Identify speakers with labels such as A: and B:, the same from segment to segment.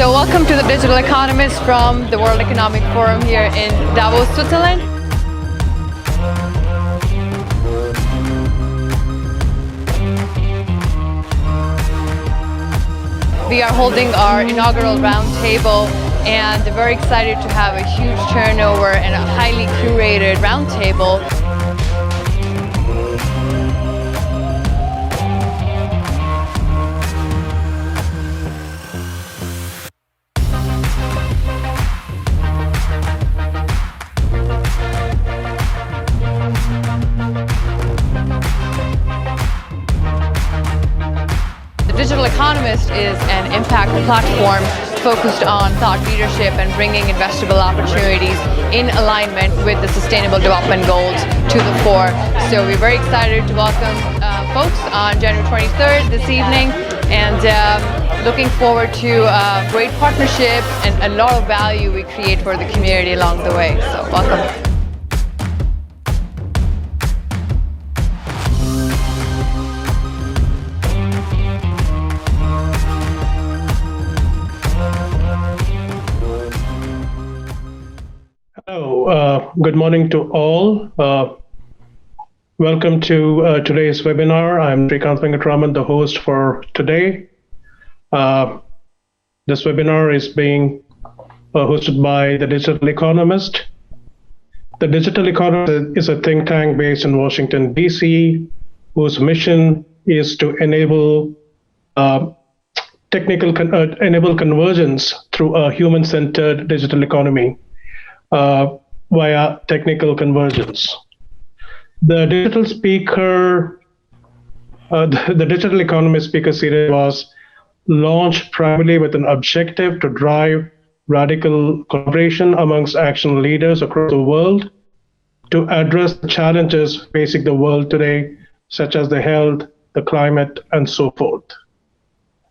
A: So welcome to the Digital Economist from the World Economic Forum here in Davos, Switzerland. We are holding our inaugural roundtable, and very excited to have a huge turnover and a highly curated roundtable. The Digital Economist is an impact platform focused on thought leadership and bringing investable opportunities in alignment with the Sustainable Development Goals to the fore. So we're very excited to welcome folks on January 23rd this evening, and looking forward to great partnership and a lot of value we create for the community along the way. So welcome.
B: Hello, good morning to all. Welcome to today's webinar. I'm Sreekanth Venkataraman, the host for today. This webinar is being hosted by the Digital Economist. The Digital Economist is a think tank based in Washington, D.C., whose mission is to enable enable convergence through a human-centered digital economy. Via technical convergence. The digital speaker, the Digital Economist speaker series was launched primarily with an objective to drive radical collaboration amongst action leaders across the world to address the challenges facing the world today, such as the health, the climate, and so forth.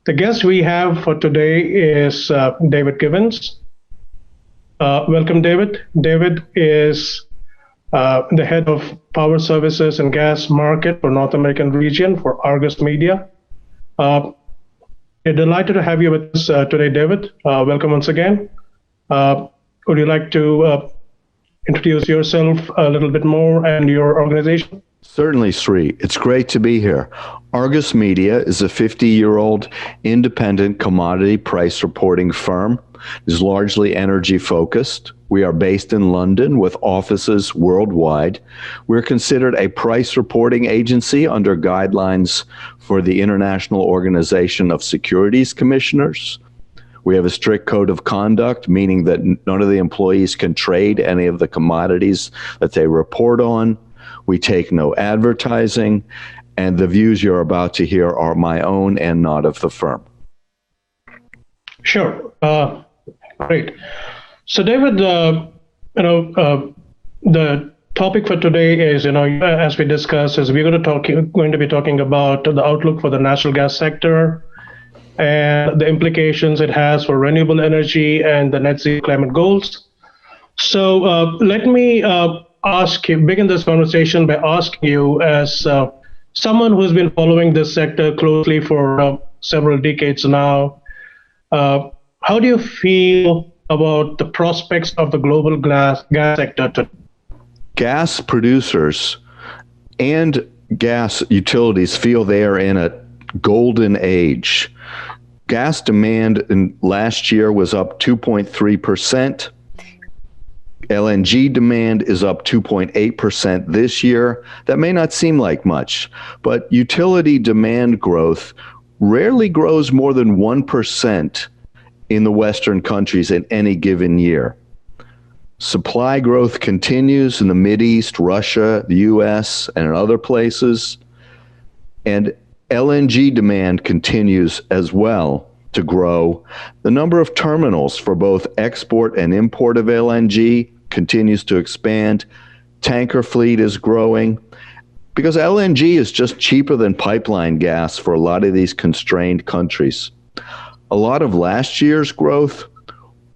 B: The guest we have for today is David Givens. Welcome, David. David is the head of power services and gas market for North American region for Argus Media. We're delighted to have you with us today, David. Welcome once again. Would you like to introduce yourself a little bit more and your organization?
C: Certainly, Sri. It's great to be here. Argus Media is a 50-year-old independent commodity price reporting firm. It is largely energy focused. We are based in London with offices worldwide. We're considered a price reporting agency under guidelines for the International Organization of Securities Commissioners. We have a strict code of conduct, meaning that none of the employees can trade any of the commodities that they report on. We take no advertising, and the views you're about to hear are my own and not of the firm.
B: Sure. Great. So, David, the topic for today is, as we discussed, is we're going to be talking about the outlook for the natural gas sector and the implications it has for renewable energy and the net zero climate goals. So, let me begin this conversation by asking you, as someone who's been following this sector closely for several decades now, how do you feel about the prospects of the global gas sector today?
C: Gas producers and gas utilities feel they are in a golden age. Gas demand in last year was up 2.3%. LNG demand is up 2.8% this year. That may not seem like much, but utility demand growth rarely grows more than 1% in the Western countries in any given year. Supply growth continues in the Mideast, Russia, the US, and in other places. And LNG demand continues as well to grow. The number of terminals for both export and import of LNG continues to expand. Tanker fleet is growing because LNG is just cheaper than pipeline gas for a lot of these constrained countries. A lot of last year's growth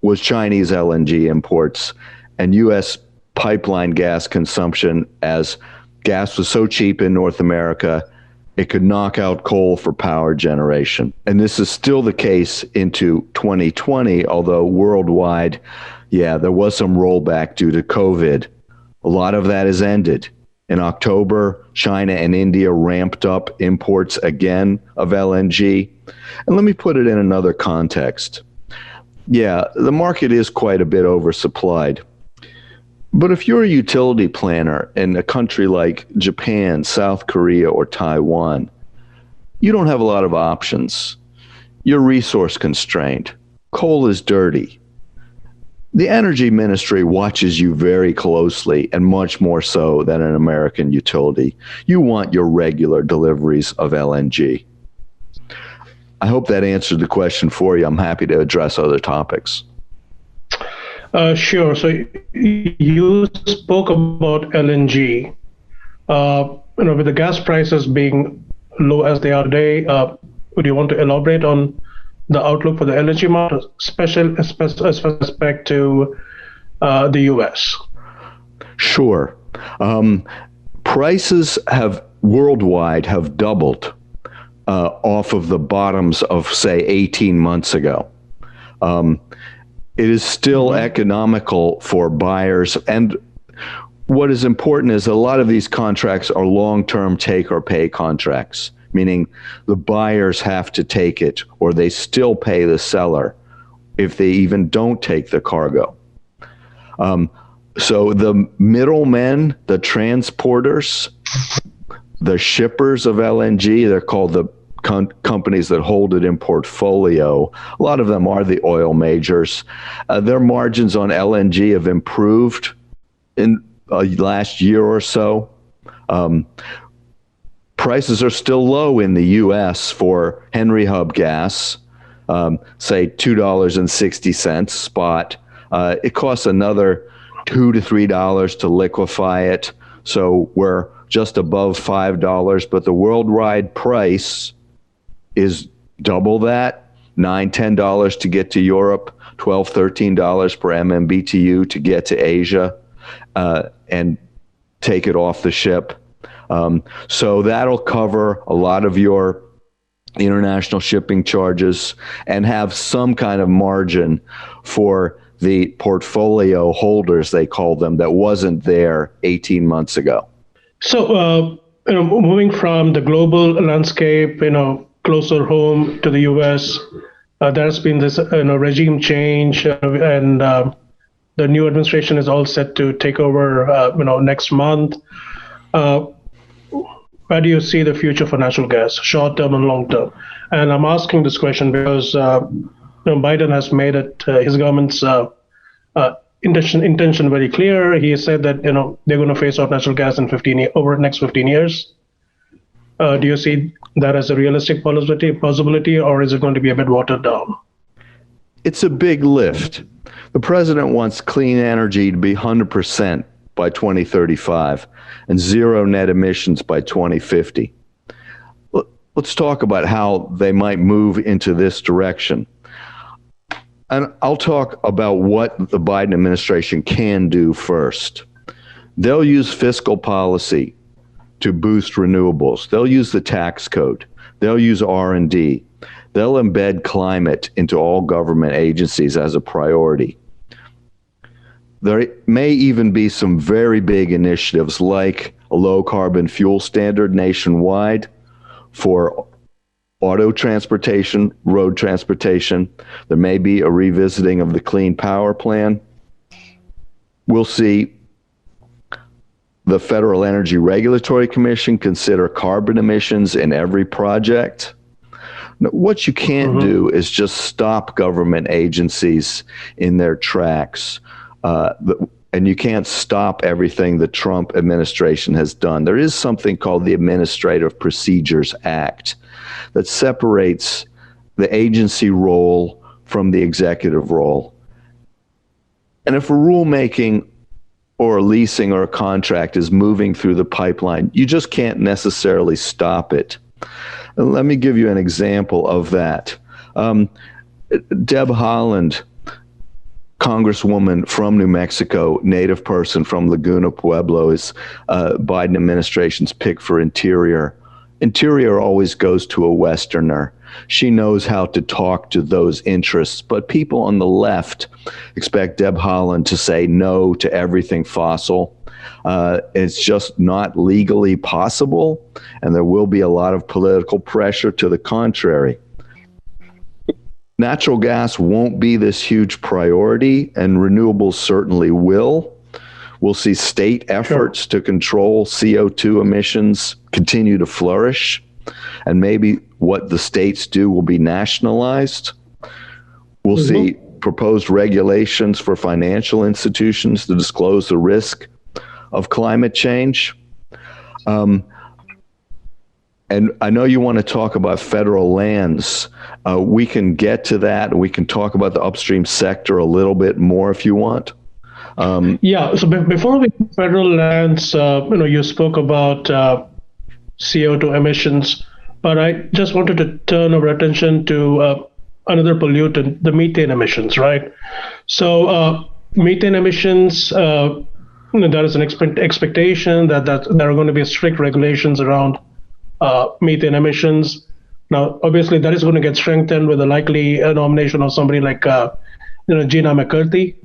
C: was Chinese LNG imports and U.S. pipeline gas consumption, as gas was so cheap in North America It could knock out coal for power generation. And this is still the case into 2020, although worldwide, there was some rollback due to COVID. A lot of that has ended. In October, China and India ramped up imports again of LNG. And let me put it in another context. The market is quite a bit oversupplied. But if you're a utility planner in a country like Japan, South Korea, or Taiwan, you don't have a lot of options. You're resource constrained. Coal is dirty. The energy ministry watches you very closely, and much more so than an American utility. You want your regular deliveries of LNG. I hope that answered the question for you. I'm happy to address other topics.
B: Sure. So you spoke about LNG. With the gas prices being low as they are today, would you want to elaborate on the outlook for the LNG market, especially with respect to the U.S.?
C: Sure. Prices worldwide have doubled off of the bottoms of, say, 18 months ago. It is still economical for buyers. And what is important is a lot of these contracts are long-term take-or-pay contracts, meaning the buyers have to take it or they still pay the seller if they even don't take the cargo. So the middlemen, the transporters, the shippers of LNG, they're called the companies that hold it in portfolio. A lot of them are the oil majors. Their margins on LNG have improved in last year or so. Prices are still low in the U.S. for Henry Hub gas, say $2.60 spot. It costs another $2 to $3 to liquefy it, so we're just above $5. But the worldwide price is double that, $9, $10 to get to Europe, $12, $13 per MMBTU to get to Asia and take it off the ship. So that'll cover a lot of your international shipping charges and have some kind of margin for the portfolio holders, they call them, that wasn't there 18 months ago.
B: So, moving from the global landscape, closer home to the U.S., there's been this regime change, and the new administration is all set to take over next month. Where do you see the future for natural gas, short term and long term? And I'm asking this question because Biden has made it his government's intention very clear. He said that they're going to phase out natural gas in over the next 15 years. Do you see that as a realistic possibility, or is it going to be a bit watered down?
C: It's a big lift. The president wants clean energy to be 100% by 2035 and zero net emissions by 2050. Let's talk about how they might move into this direction. And I'll talk about what the Biden administration can do first. They'll use fiscal policy to boost renewables. They'll use the tax code. They'll use R&D. They'll embed climate into all government agencies as a priority. There may even be some very big initiatives like a low carbon fuel standard nationwide for auto transportation, road transportation. There may be a revisiting of the Clean Power Plan. We'll see the Federal Energy Regulatory Commission consider carbon emissions in every project. Now, what you can't do is just stop government agencies in their tracks. And you can't stop everything the Trump administration has done. There is something called the Administrative Procedures Act that separates the agency role from the executive role. And if a rulemaking or a leasing or a contract is moving through the pipeline, you just can't necessarily stop it. And let me give you an example of that. Deb Haaland, Congresswoman from New Mexico, native person from Laguna Pueblo, is Biden administration's pick for Interior. Interior always goes to a Westerner. She knows how to talk to those interests, but people on the left expect Deb Haaland to say no to everything fossil. It's just not legally possible, and there will be a lot of political pressure to the contrary. Natural gas won't be this huge priority, and renewables certainly will. We'll see state efforts to control CO2 emissions continue to flourish, and maybe what the states do will be nationalized. We'll see proposed regulations for financial institutions to disclose the risk of climate change. And I know you want to talk about federal lands. We can get to that. We can talk about the upstream sector a little bit more if you want.
B: So before we federal lands, you spoke about CO2 emissions, but I just wanted to turn our attention to another pollutant, the methane emissions, right? So methane emissions, there is an expectation that there are going to be strict regulations around methane emissions. Now, obviously, that is going to get strengthened with the likely nomination of somebody like Gina McCarthy.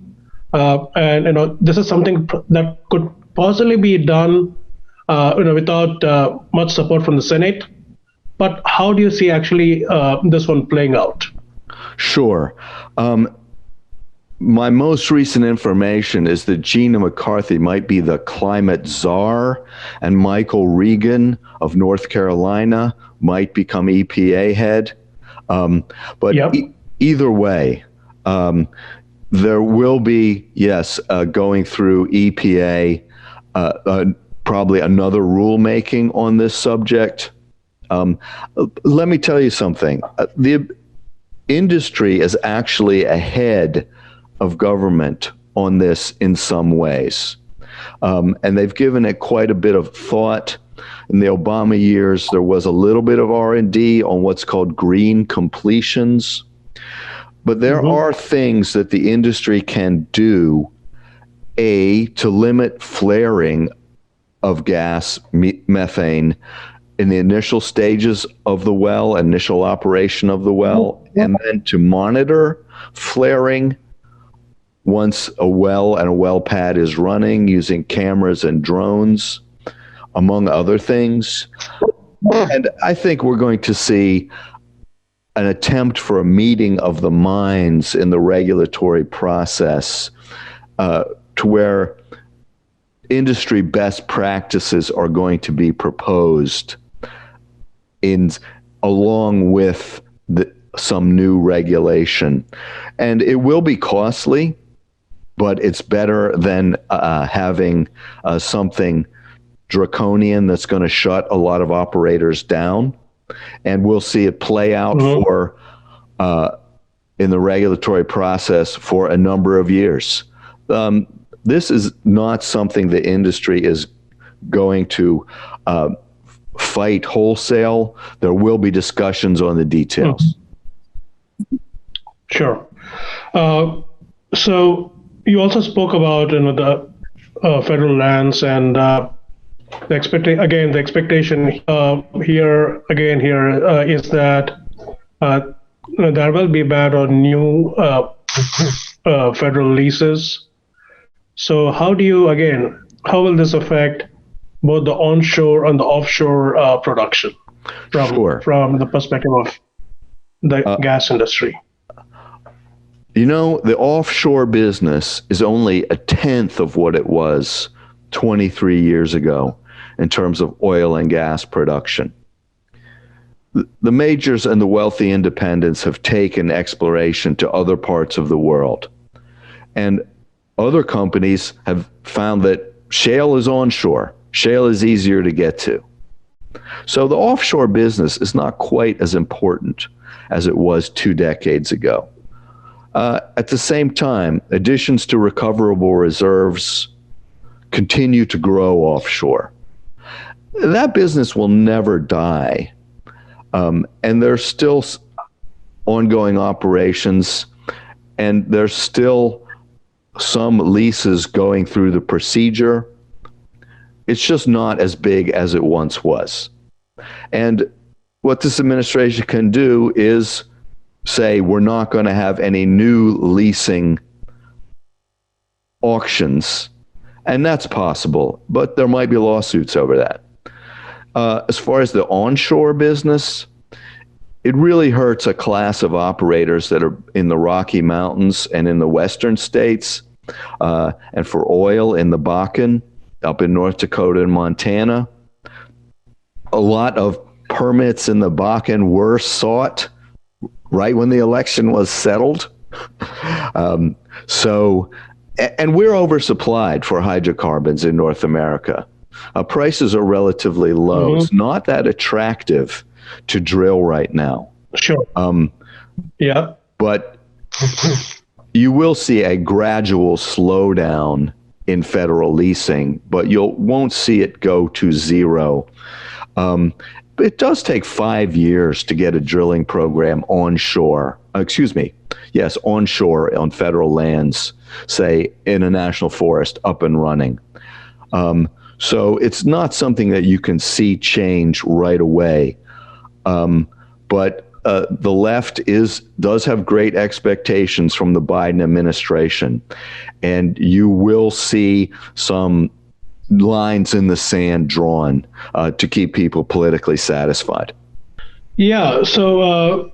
B: And this is something that could possibly be done without much support from the Senate. But how do you see actually this one playing out?
C: Sure. My most recent information is that Gina McCarthy might be the climate czar, and Michael Regan of North Carolina might become EPA head. But either way, there will be, going through EPA, probably another rulemaking on this subject. Let me tell you something. The industry is actually ahead of government on this in some ways. And they've given it quite a bit of thought. In the Obama years, there was a little bit of R&D on what's called green completions. But there are things that the industry can do, to limit flaring of gas, methane, in the initial stages of the well, initial operation of the well, and then to monitor flaring once a well and a well pad is running using cameras and drones, among other things. And I think we're going to see an attempt for a meeting of the minds in the regulatory process to where industry best practices are going to be proposed along with some new regulation. And it will be costly, but it's better than having something draconian that's going to shut a lot of operators down. And we'll see it play out in the regulatory process for a number of years. This is not something the industry is going to fight wholesale. There will be discussions on the details.
B: Sure. So you also spoke about the federal lands and the expectation here is that there will be a ban on new federal leases. So how will this affect both the onshore and the offshore production from the perspective of the gas industry?
C: The offshore business is only a tenth of what it was 23 years ago in terms of oil and gas production. The majors and the wealthy independents have taken exploration to other parts of the world. And other companies have found that shale is onshore. Shale is easier to get to. So the offshore business is not quite as important as it was 2 decades ago. At the same time, additions to recoverable reserves continue to grow offshore. That business will never die. And there's still ongoing operations, and there's still some leases going through the procedure. It's just not as big as it once was. And what this administration can do is say, we're not going to have any new leasing auctions. And that's possible, but there might be lawsuits over that. As far as the onshore business, it really hurts a class of operators that are in the Rocky Mountains and in the western states, and for oil in the Bakken, up in North Dakota and Montana. A lot of permits in the Bakken were sought right when the election was settled. And we're oversupplied for hydrocarbons in North America. Prices are relatively low.
B: Mm-hmm.
C: It's not that attractive to drill right now.
B: Sure. Yeah.
C: But you will see a gradual slowdown in federal leasing, but you won't see it go to zero. It does take 5 years to get a drilling program onshore. Onshore on federal lands, say in a national forest, up and running. So it's not something that you can see change right away. But the left does have great expectations from the Biden administration, and you will see some lines in the sand drawn to keep people politically satisfied.
B: Yeah. So,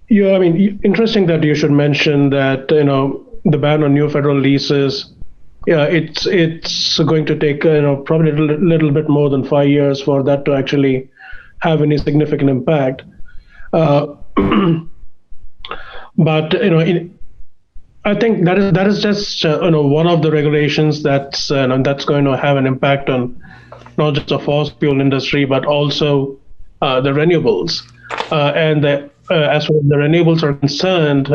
B: interesting that you should mention that, the ban on new federal leases. Yeah, it's going to take, probably a little bit more than 5 years for that to actually have any significant impact. But, I think that is just one of the regulations that's going to have an impact on not just the fossil fuel industry but also the renewables. And as far as the renewables are concerned,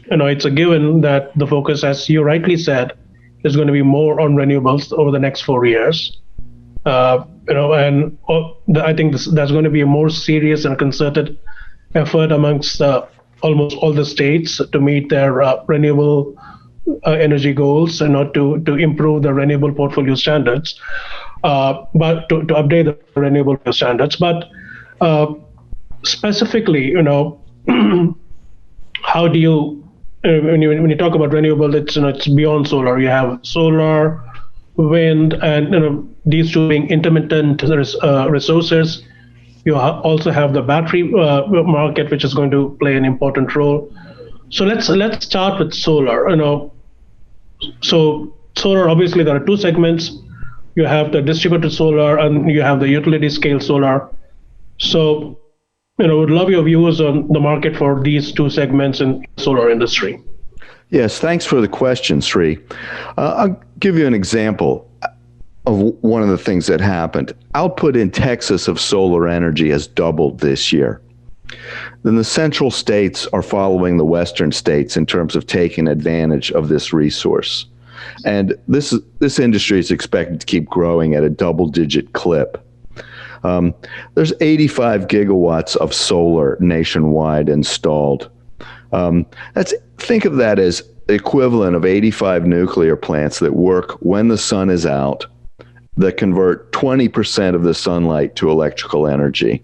B: it's a given that the focus, as you rightly said, is going to be more on renewables over the next 4 years. I think that's going to be a more serious and concerted effort amongst almost all the states to meet their renewable energy goals and to improve the renewable portfolio standards, but to update the renewable standards. But specifically, how do you when you talk about renewable, it's beyond solar. You have solar, wind, and these two being intermittent resources. You also have the battery market, which is going to play an important role. So let's start with solar. So solar, obviously, there are two segments. You have the distributed solar and you have the utility scale solar. So, would love your views on the market for these two segments in the solar industry.
C: Yes, thanks for the question, Sri. I'll give you an example of one of the things that happened. Output in Texas of solar energy has doubled this year. Then the central states are following the western states in terms of taking advantage of this resource. And this industry is expected to keep growing at a double-digit clip. There's 85 gigawatts of solar nationwide installed. Think of that as the equivalent of 85 nuclear plants that work when the sun is out, that convert 20% of the sunlight to electrical energy.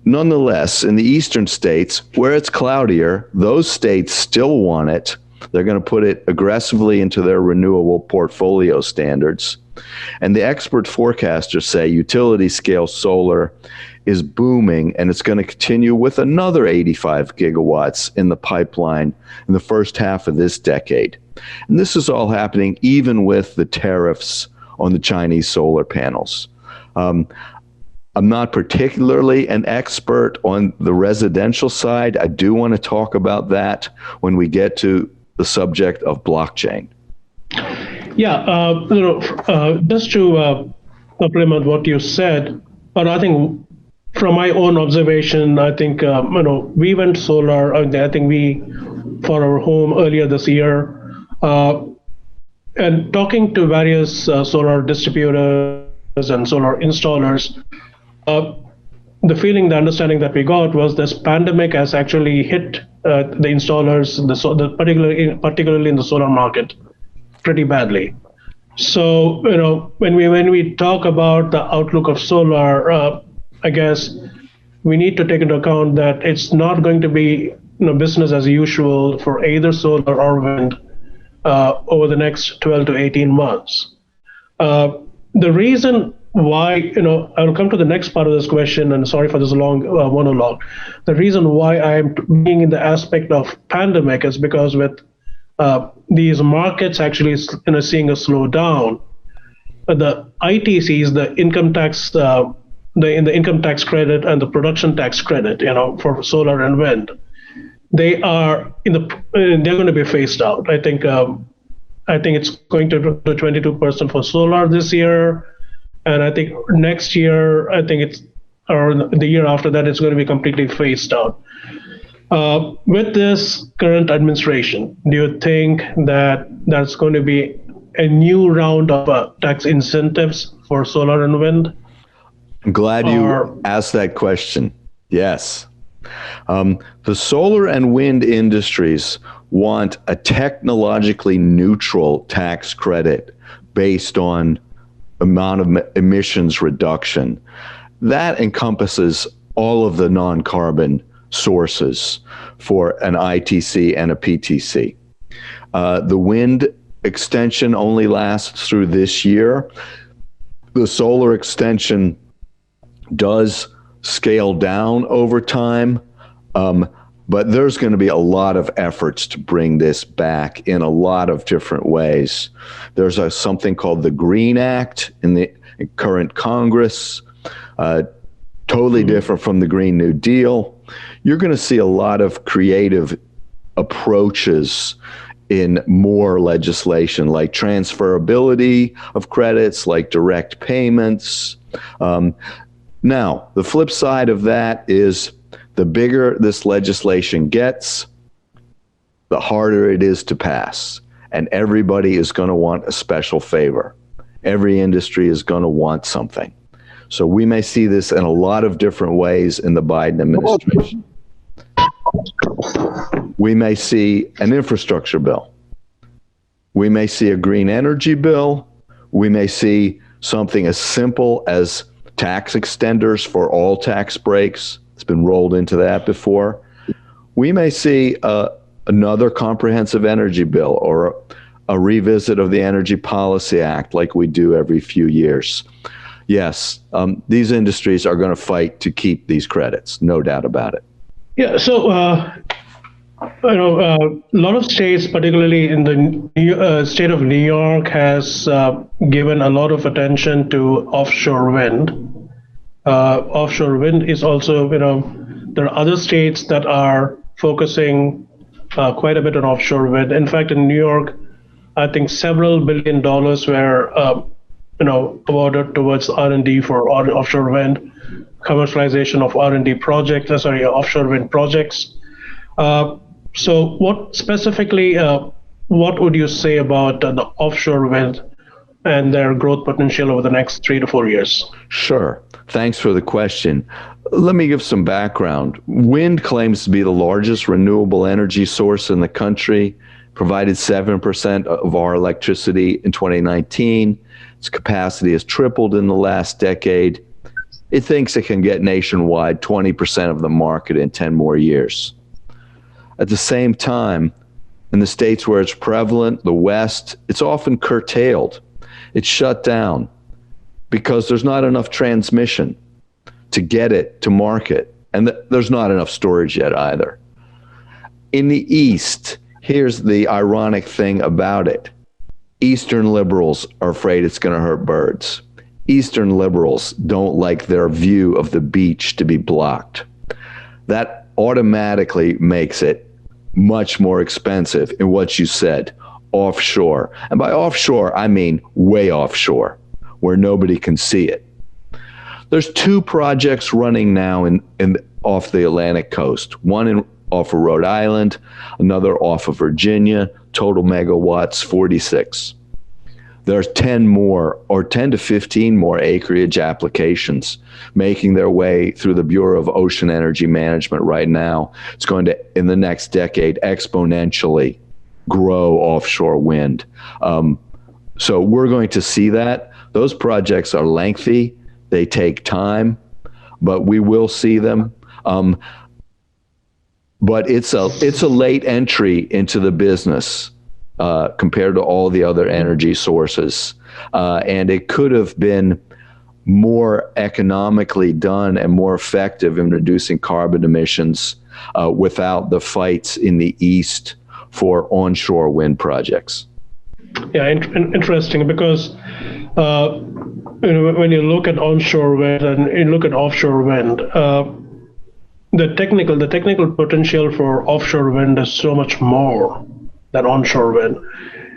C: Nonetheless, in the eastern states, where it's cloudier, those states still want it. They're going to put it aggressively into their renewable portfolio standards. And the expert forecasters say utility scale solar is booming, and it's going to continue with another 85 gigawatts in the pipeline in the first half of this decade. And this is all happening even with the tariffs on the Chinese solar panels. I'm not particularly an expert on the residential side. I do want to talk about that when we get to the subject of blockchain.
B: Yeah, just to supplement what you said, but I think from my own observation, I think we went solar. I think we for our home earlier this year, and talking to various solar distributors and solar installers, the feeling, the understanding that we got was this pandemic has actually hit the installers, particularly in the solar market, pretty badly. So, when we talk about the outlook of solar, I guess we need to take into account that it's not going to be business as usual for either solar or wind over the next 12 to 18 months. The reason why, I'll come to the next part of this question, and sorry for this long monologue. The reason why I'm being in the aspect of pandemic is because with these markets actually seeing a slowdown, the ITCs, the income tax, the income tax credit and the production tax credit, for solar and wind, they're going to be phased out. I think it's going to 22% for solar this year, and I think next year, or the year after that, it's going to be completely phased out. With this current administration, do you think that that's going to be a new round of tax incentives for solar and wind?
C: I'm glad you asked that question. Yes. The solar and wind industries want a technologically neutral tax credit based on amount of emissions reduction. That encompasses all of the non-carbon sources for an ITC and a PTC. The wind extension only lasts through this year. The solar extension does scale down over time, but there's going to be a lot of efforts to bring this back in a lot of different ways. There's something called the Green Act in the current Congress, totally different from the Green New Deal. You're going to see a lot of creative approaches in more legislation, like transferability of credits, like direct payments. Now, the flip side of that is the bigger this legislation gets, the harder it is to pass. And everybody is going to want a special favor. Every industry is going to want something. So we may see this in a lot of different ways in the Biden administration. We may see an infrastructure bill. We may see a green energy bill. We may see something as simple as tax extenders for all tax breaks. It's been rolled into that before. We may see another comprehensive energy bill or a revisit of the Energy Policy Act like we do every few years. Yes, these industries are going to fight to keep these credits, no doubt about it.
B: Yeah, so a lot of states, particularly in the state of New York, has given a lot of attention to offshore wind. Offshore wind is also, there are other states that are focusing quite a bit on offshore wind. In fact, in New York, I think several $1 billion were, awarded towards R&D for offshore wind, commercialization of R&D projects, offshore wind projects. So what specifically, what would you say about the offshore wind and their growth potential over the next 3 to 4 years?
C: Sure. Thanks for the question. Let me give some background. Wind claims to be the largest renewable energy source in the country, provided 7% of our electricity in 2019. Its capacity has tripled in the last decade. It thinks it can get nationwide 20% of the market in 10 more years. At the same time, in the states where it's prevalent, the West, it's often curtailed. It's shut down because there's not enough transmission to get it to market. And there's not enough storage yet either. In the East, here's the ironic thing about it. Eastern liberals are afraid it's going to hurt birds. Eastern liberals don't like their view of the beach to be blocked. That automatically makes it much more expensive in what you said, offshore. And by offshore, I mean way offshore, where nobody can see it. There's 2 projects running now in off the Atlantic coast, one off of Rhode Island, another off of Virginia, total megawatts 46. There's 10 to 15 more acreage applications making their way through the Bureau of Ocean Energy Management right now. It's going to, in the next decade, exponentially grow offshore wind. So we're going to see that. Those projects are lengthy. They take time, but we will see them. But it's a late entry into the business compared to all the other energy sources. And it could have been more economically done and more effective in reducing carbon emissions without the fights in the East for onshore wind projects.
B: Yeah, interesting, because when you look at onshore wind and you look at offshore wind, the technical potential for offshore wind is so much more than onshore wind.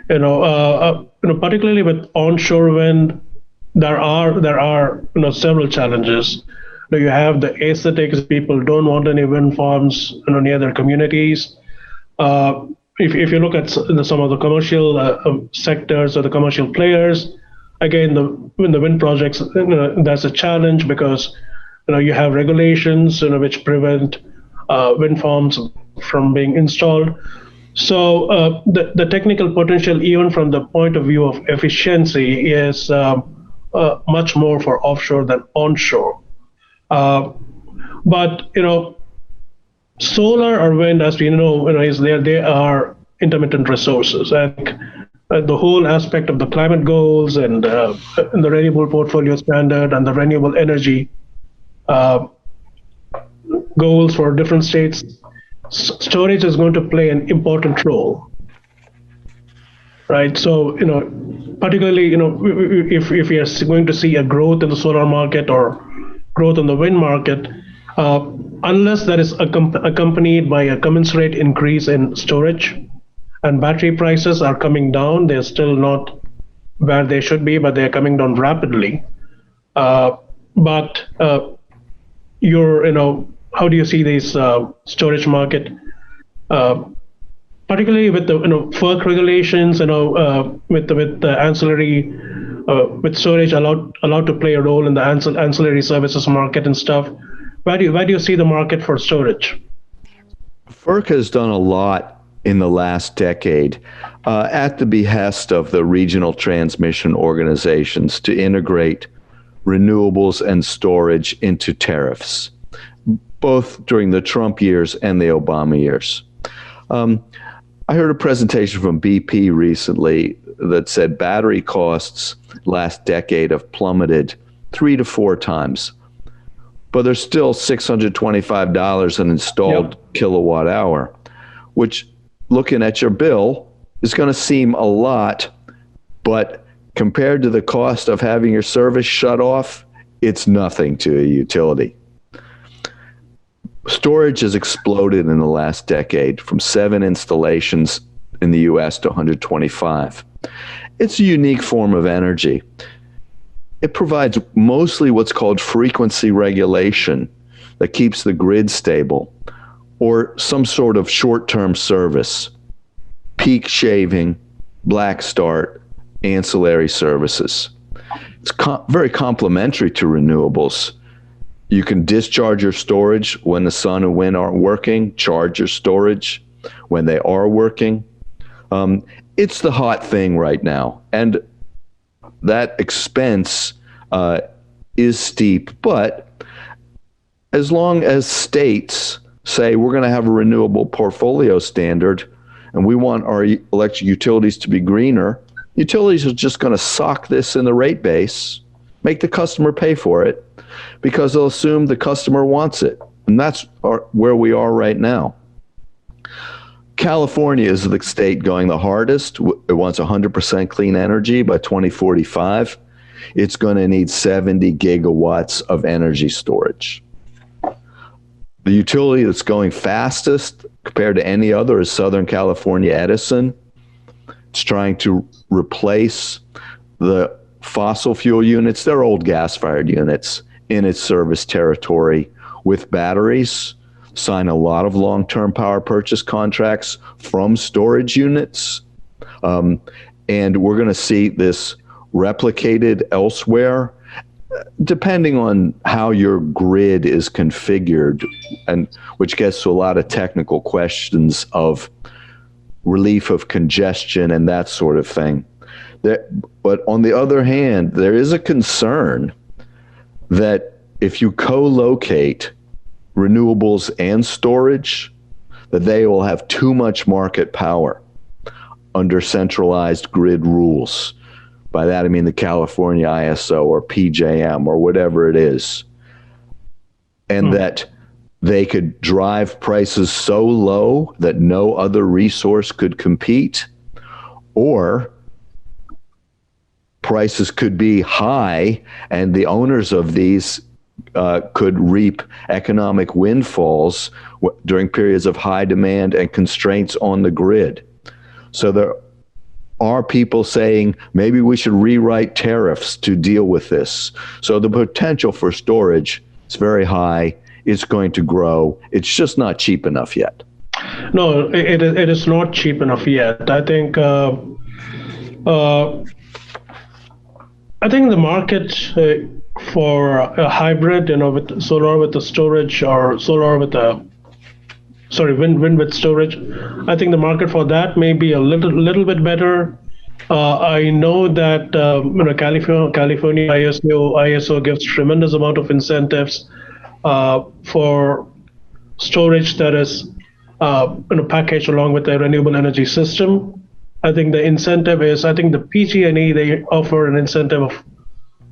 B: Particularly with onshore wind, there are several challenges. You have the aesthetics; people don't want any wind farms near their communities. If you look at some of the commercial sectors or the commercial players, again, the wind projects, that's a challenge because you have regulations which prevent wind farms from being installed. So the technical potential, even from the point of view of efficiency, is much more for offshore than onshore. But solar or wind, as we know, they are intermittent resources, and the whole aspect of the climate goals and the renewable portfolio standard and the renewable energy goals for different states, storage is going to play an important role, right? So particularly if we are going to see a growth in the solar market or growth in the wind market, unless that is accompanied by a commensurate increase in storage, and battery prices are coming down. They're still not where they should be, but they're coming down rapidly. But how do you see this storage market, particularly with the FERC regulations, with the ancillary, with storage allowed to play a role in the ancillary services market and stuff? Where do you see the market for storage?
C: FERC has done a lot in the last decade at the behest of the regional transmission organizations to integrate renewables and storage into tariffs, both during the Trump years and the Obama years. I heard a presentation from BP recently that said battery costs last decade have plummeted 3 to 4 times, but they're still $625 an installed kilowatt hour, which, looking at your bill, is going to seem a lot, but compared to the cost of having your service shut off, it's nothing to a utility. Storage has exploded in the last decade, from 7 installations in the US to 125. It's a unique form of energy. It provides mostly what's called frequency regulation that keeps the grid stable, or some sort of short-term service, peak shaving, black start, ancillary services. It's very complementary to renewables. You can discharge your storage when the sun and wind aren't working, charge your storage when they are working. It's the hot thing right now, and that expense is steep, but as long as states say we're going to have a renewable portfolio standard and we want our electric utilities to be greener, utilities are just going to sock this in the rate base, make the customer pay for it, because they'll assume the customer wants it. And that's where we are right now. California is the state going the hardest. It wants 100% clean energy by 2045. It's going to need 70 gigawatts of energy storage. The utility that's going fastest compared to any other is Southern California Edison. It's trying to replace the fossil fuel units, they're old gas-fired units, in its service territory with batteries, sign a lot of long-term power purchase contracts from storage units. And we're going to see this replicated elsewhere, depending on how your grid is configured, and which gets to a lot of technical questions of relief of congestion and that sort of thing. But on the other hand, there is a concern that if you co-locate renewables and storage, that they will have too much market power under centralized grid rules. By that, I mean the California ISO or PJM or whatever it is. And that they could drive prices so low that no other resource could compete, or prices could be high and the owners of these could reap economic windfalls during periods of high demand and constraints on the grid. So there are people saying maybe we should rewrite tariffs to deal with this. So the potential for storage is very high. It's going to grow. It's just not cheap enough yet.
B: No, it is not cheap enough yet. I think the market for a hybrid, with solar with the storage, or solar with wind with storage, I think the market for that may be a little bit better. I know that California ISO gives tremendous amount of incentives for storage that is packaged along with the renewable energy system. I think the incentive is, the PG&E, they offer an incentive of,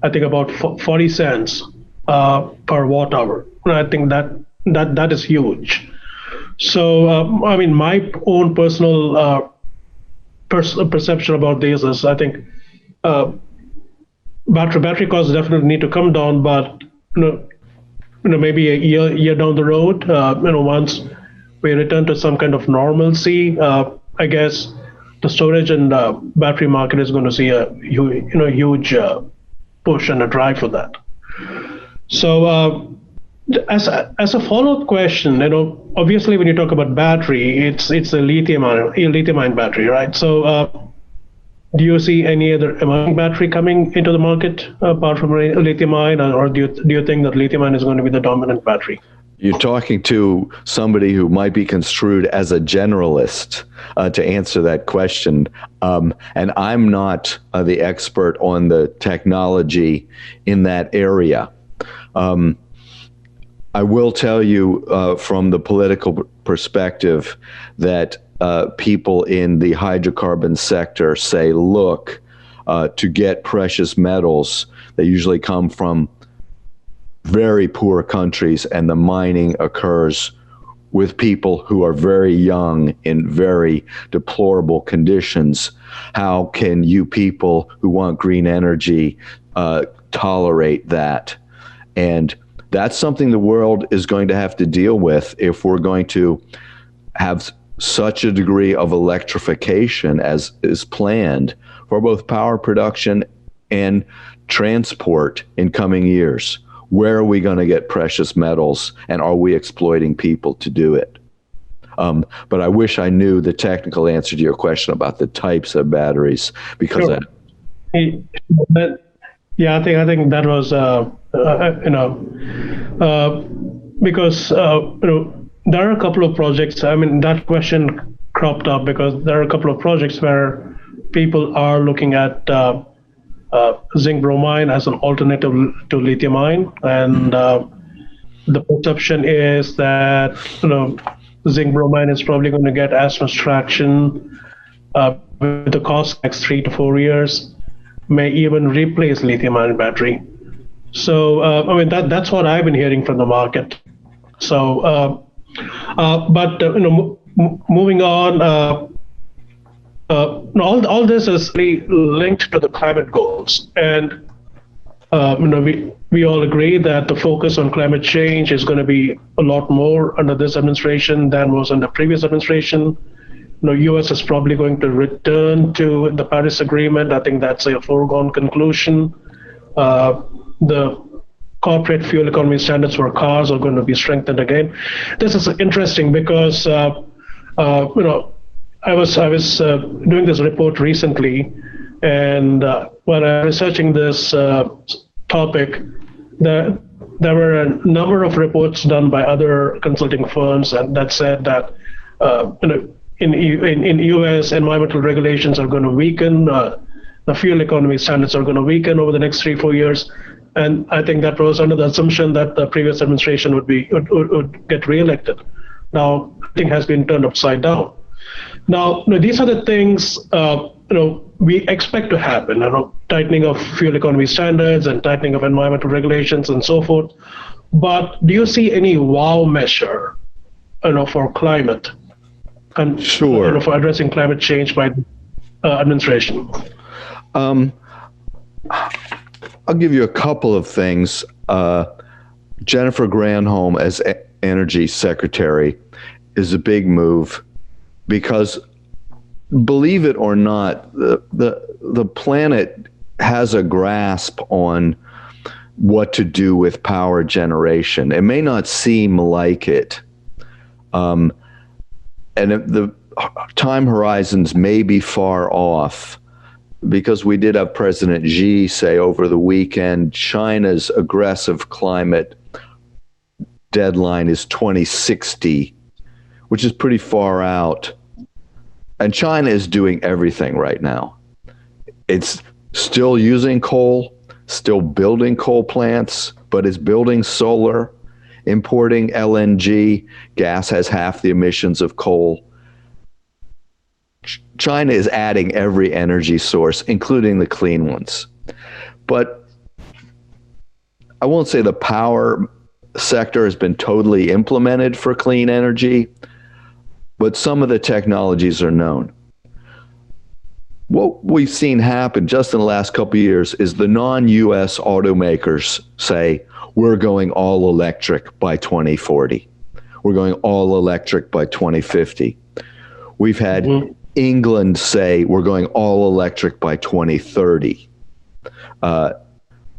B: about 40 cents per watt hour. And I think that is huge. So, my own personal perception about this is, I think battery costs definitely need to come down, but maybe a year down the road, once we return to some kind of normalcy, I guess the storage and battery market is going to see a huge push and a drive for that. So as a follow-up question, obviously when you talk about battery, it's a lithium-ion battery, right? So do you see any other emerging battery coming into the market apart from lithium-ion, or do you think that lithium-ion is going to be the dominant battery?
C: You're talking to somebody who might be construed as a generalist to answer that question. And I'm not the expert on the technology in that area. I will tell you from the political perspective that people in the hydrocarbon sector say, look, to get precious metals, they usually come from very poor countries, and the mining occurs with people who are very young in very deplorable conditions. How can you people who want green energy tolerate that? And that's something the world is going to have to deal with if we're going to have such a degree of electrification as is planned for both power production and transport in coming years. Where are we going to get precious metals, and are we exploiting people to do it? But I wish I knew the technical answer to your question about the types of batteries, because
B: sure. I think that was because there are a couple of projects. That question cropped up because there are a couple of projects where people are looking at zinc bromide as an alternative to lithium ion, and the perception is that zinc bromide is probably going to get as much traction with the cost next 3 to 4 years, may even replace lithium ion battery. So that's what I've been hearing from the market. So moving on. All this is really linked to the climate goals, and we all agree that the focus on climate change is going to be a lot more under this administration than was under previous administration. U.S. is probably going to return to the Paris Agreement. I think that's a foregone conclusion. The corporate fuel economy standards for cars are going to be strengthened again. This is interesting because I was doing this report recently, and when I was researching this topic, there were a number of reports done by other consulting firms, and that said that in U.S. environmental regulations are going to weaken. the fuel economy standards are going to weaken over the next 3-4 years. And I think that was under the assumption that the previous administration would get reelected. Now, everything has been turned upside down. Now, these are the things we expect to happen. Tightening of fuel economy standards and tightening of environmental regulations and so forth. But do you see any wow measure, for climate and
C: Sure.
B: For addressing climate change by the administration?
C: I'll give you a couple of things. Jennifer Granholm as Energy Secretary is a big move because, believe it or not, the planet has a grasp on what to do with power generation. It may not seem like it, and the time horizons may be far off, because we did have President Xi say over the weekend, China's aggressive climate deadline is 2060, which is pretty far out. And China is doing everything right now. It's still using coal, still building coal plants, but it's building solar, importing LNG. Gas has half the emissions of coal. China is adding every energy source, including the clean ones. But I won't say the power sector has been totally implemented for clean energy, but some of the technologies are known. What we've seen happen just in the last couple of years is the non-US automakers say, we're going all electric by 2040. We're going all electric by 2050. We've had England say we're going all electric by 2030.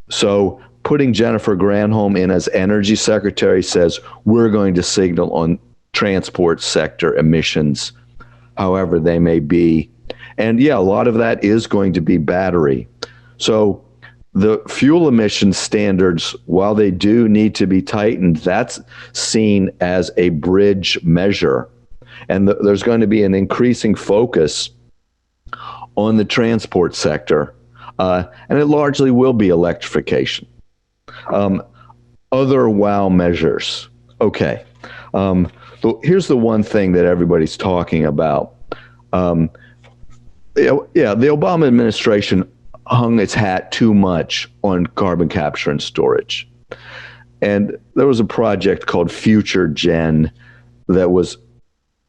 C: So putting Jennifer Granholm in as Energy Secretary says we're going to signal on transport sector emissions, however they may be. And yeah, a lot of that is going to be battery. So the fuel emission standards, while they do need to be tightened, that's seen as a bridge measure. And there's going to be an increasing focus on the transport sector, and it largely will be electrification. Other wow measures. Okay. Here's the one thing that everybody's talking about. The Obama administration hung its hat too much on carbon capture and storage. And there was a project called Future Gen that was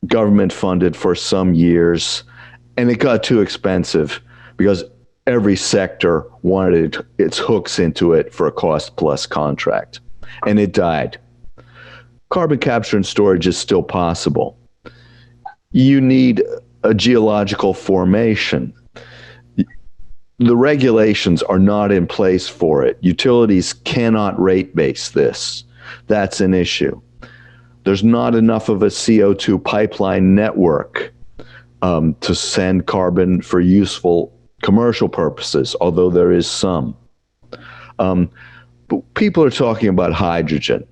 C: government funded for some years, and it got too expensive because every sector wanted its hooks into it for a cost plus contract, and it died. Carbon capture and storage is still possible. You need a geological formation. The regulations are not in place for it. Utilities cannot rate base this. That's an issue. There's not enough of a CO2 pipeline network to send carbon for useful commercial purposes, although there is some. But people are talking about hydrogen,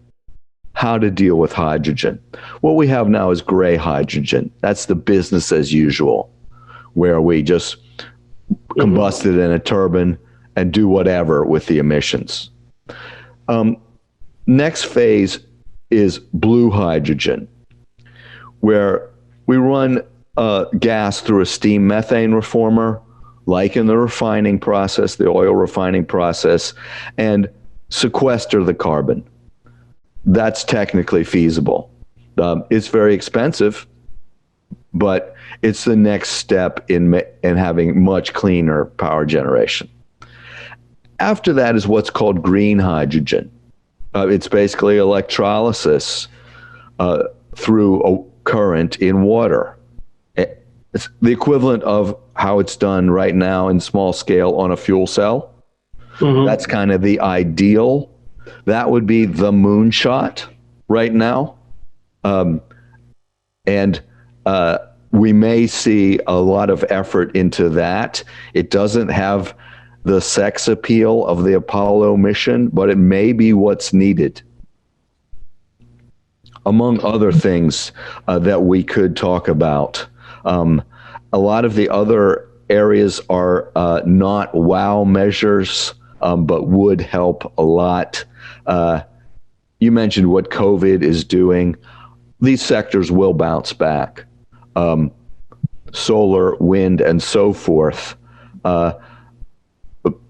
C: how to deal with hydrogen. What we have now is gray hydrogen. That's the business as usual, where we just combust it in a turbine and do whatever with the emissions. Next phase is blue hydrogen, where we run gas through a steam methane reformer, like in the refining process, the oil refining process, and sequester the carbon. That's technically feasible. It's very expensive, but it's the next step in having much cleaner power generation. After that is what's called green hydrogen. It's basically electrolysis through a current in water. It's the equivalent of how it's done right now in small scale on a fuel cell. That's kind of the ideal. That would be the moonshot right now. And we may see a lot of effort into that. It doesn't have the sex appeal of the Apollo mission, but it may be what's needed. Among other things that we could talk about, a lot of the other areas are not wow measures, but would help a lot. You mentioned what COVID is doing. These sectors will bounce back. Solar, wind, and so forth.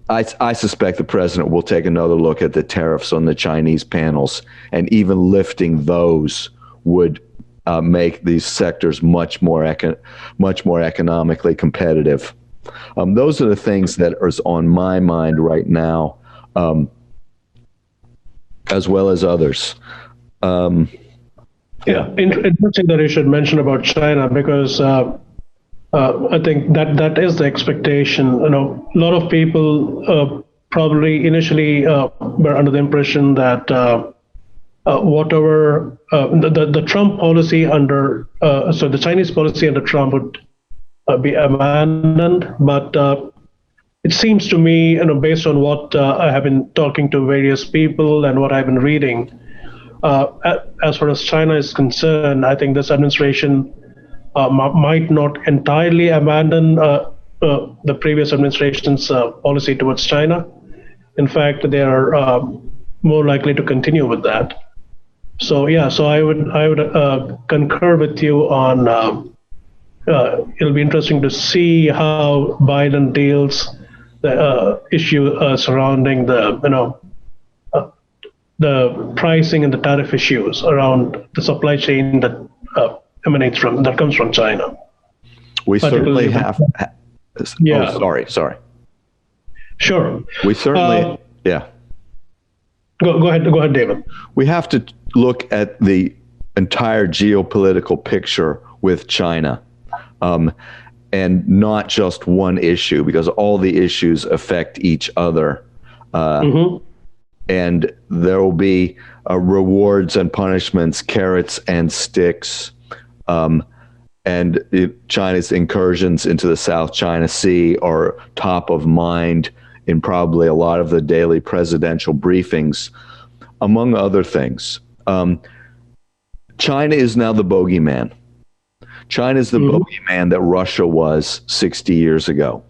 C: I suspect the president will take another look at the tariffs on the Chinese panels, and even lifting those would make these sectors much more economically competitive. Those are the things that are on my mind right now, as well as others.
B: Interesting that you should mention about China, because I think that is the expectation. A lot of people probably initially were under the impression that whatever the Trump policy the Chinese policy under Trump would be abandoned. But it seems to me, based on what I have been talking to various people and what I've been reading, as far as China is concerned, I think this administration might not entirely abandon the previous administration's policy towards China. In fact, they are more likely to continue with that. So I would concur with you on. It'll be interesting to see how Biden deals the issue surrounding the pricing and the tariff issues around the supply chain that comes from China.
C: We certainly have.
B: Yeah.
C: Oh, sorry.
B: Sure.
C: We certainly. Yeah.
B: Go ahead, David.
C: We have to look at the entire geopolitical picture with China, and not just one issue, because all the issues affect each other. And there will be rewards and punishments, carrots and sticks. And China's incursions into the South China Sea are top of mind in probably a lot of the daily presidential briefings, among other things. China is now the bogeyman. China is the bogeyman that Russia was 60 years ago.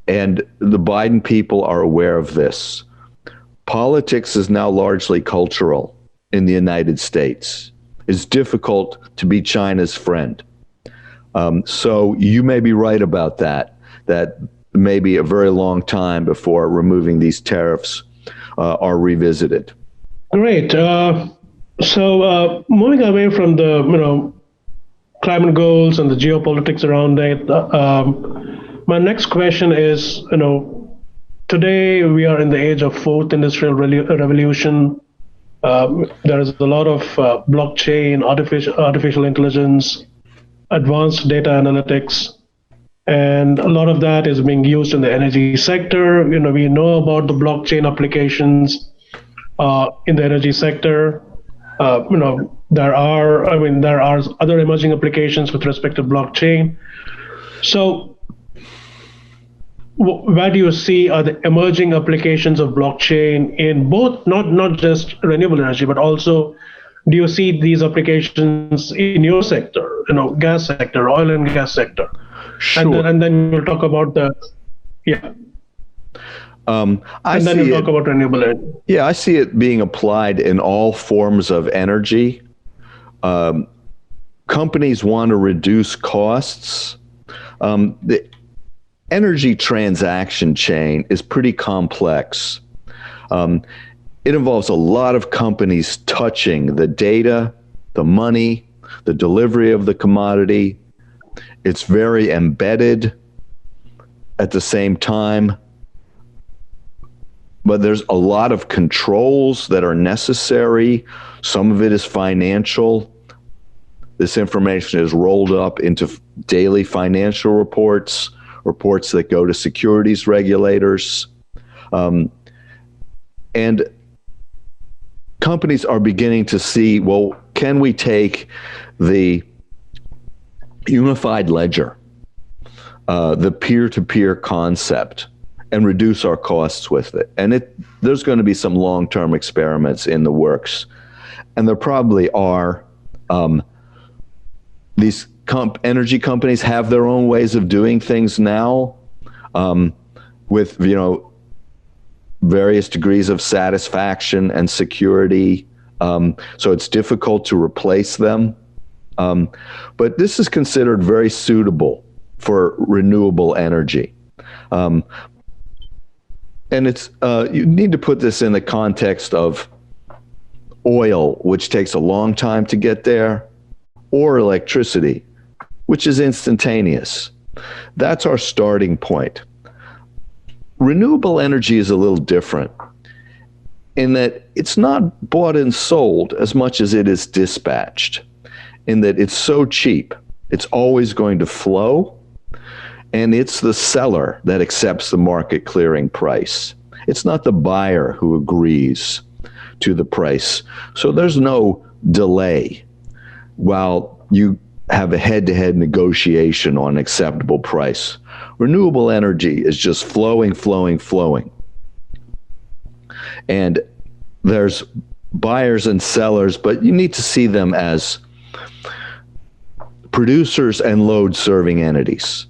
C: And the Biden people are aware of this. Politics is now largely cultural in the United States. It's difficult to be China's friend. So you may be right about that may be a very long time before removing these tariffs are revisited.
B: Great. So moving away from the climate goals and the geopolitics around it, my next question is, today we are in the age of fourth industrial revolution. There is a lot of blockchain, artificial intelligence, advanced data analytics, and a lot of that is being used in the energy sector. We know about the blockchain applications in the energy sector. There are other emerging applications with respect to blockchain. So where do you see are the emerging applications of blockchain in both, not just renewable energy, but also do you see these applications in your sector, gas sector, oil and gas sector?
C: Sure.
B: And then we'll talk about talk about renewable energy.
C: Yeah, I see it being applied in all forms of energy. Companies want to reduce costs. The energy transaction chain is pretty complex. It involves a lot of companies touching the data, the money, the delivery of the commodity. It's very embedded at the same time. But there's a lot of controls that are necessary. Some of it is financial. This information is rolled up into daily financial reports that go to securities regulators. And companies are beginning to see, well, can we take the unified ledger, the peer-to-peer concept, and reduce our costs with it? And there's going to be some long-term experiments in the works. And there probably are these energy companies have their own ways of doing things now, with various degrees of satisfaction and security. So it's difficult to replace them. But this is considered very suitable for renewable energy. And it's you need to put this in the context of oil, which takes a long time to get there, or electricity, which is instantaneous. That's our starting point. Renewable energy is a little different in that it's not bought and sold as much as it is dispatched, in that it's so cheap, it's always going to flow, and it's the seller that accepts the market clearing price. It's not the buyer who agrees to the price. So there's no delay while you have a head-to-head negotiation on an acceptable price. Renewable energy is just flowing, flowing, flowing. And there's buyers and sellers, but you need to see them as producers and load-serving entities.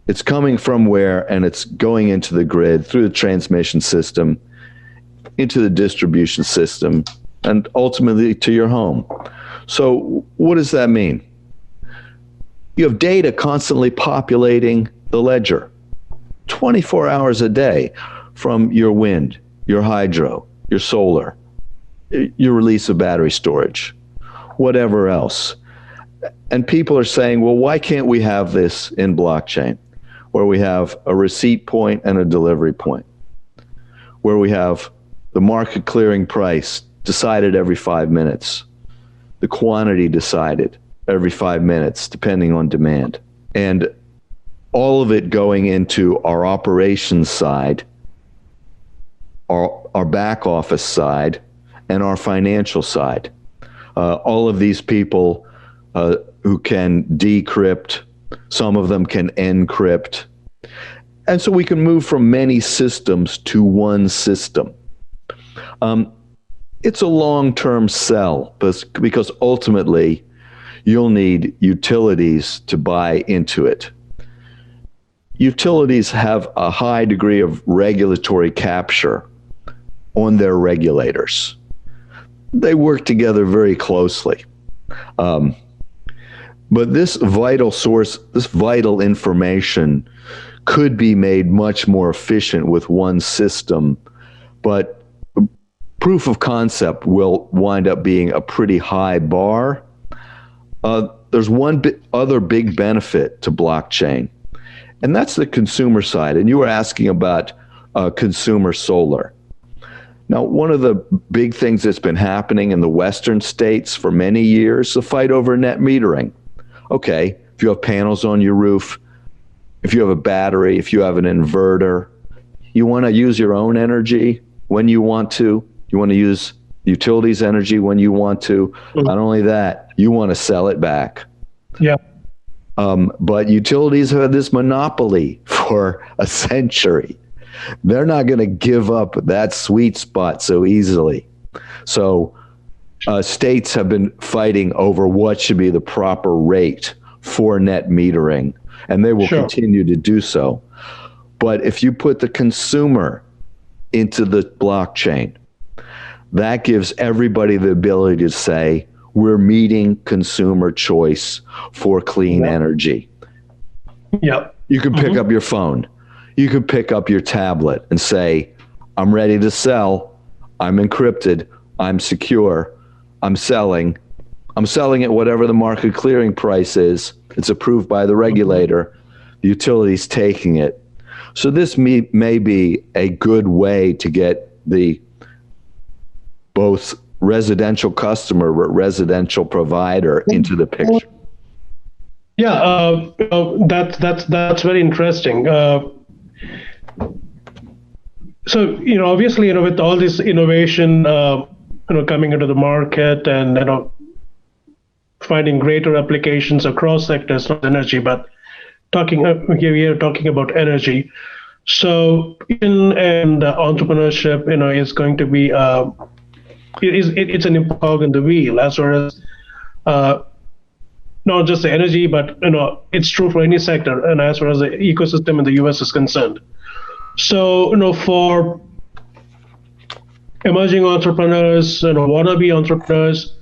C: It's coming from where, and it's going into the grid, through the transmission system, into the distribution system, and ultimately to your home. So what does that mean? You have data constantly populating the ledger 24 hours a day from your wind, your hydro, your solar, your release of battery storage, whatever else. And people are saying, well, why can't we have this in blockchain, where we have a receipt point and a delivery point, where we have the market clearing price decided every 5 minutes, the quantity decided every 5 minutes, depending on demand, and all of it going into our operations side, our back office side, and our financial side. All of these people who can decrypt, some of them can encrypt. And so we can move from many systems to one system. It's a long-term sell because ultimately you'll need utilities to buy into it. Utilities have a high degree of regulatory capture on their regulators. They work together very closely. But this vital source, this vital information could be made much more efficient with one system, but proof of concept will wind up being a pretty high bar. There's one other big benefit to blockchain, and that's the consumer side. And you were asking about consumer solar. Now, one of the big things that's been happening in the Western states for many years, the fight over net metering. Okay, if you have panels on your roof, if you have a battery, if you have an inverter, you want to use your own energy when you want to. You want to use utilities energy when you want to. Mm-hmm. Not only that, you want to sell it back.
B: Yeah.
C: But utilities have had this monopoly for a century. They're not going to give up that sweet spot so easily. So states have been fighting over what should be the proper rate for net metering, and they will continue to do so. But if you put the consumer into the blockchain, that gives everybody the ability to say, we're meeting consumer choice for clean energy.
B: Yep.
C: You can pick up your phone. You could pick up your tablet and say, I'm ready to sell. I'm encrypted. I'm secure. I'm selling at whatever the market clearing price is. It's approved by the regulator. The utility's taking it. So this may be a good way to get the both residential customer, residential provider into the picture.
B: Yeah, that's very interesting. So, obviously, with all this innovation, coming into the market and, finding greater applications across sectors, not energy, but we are talking about energy. So, entrepreneurship, is going to be, it's an cog in the wheel, as far as not just the energy, but it's true for any sector, and as far as the ecosystem in the US is concerned. So for emerging entrepreneurs, wannabe entrepreneurs,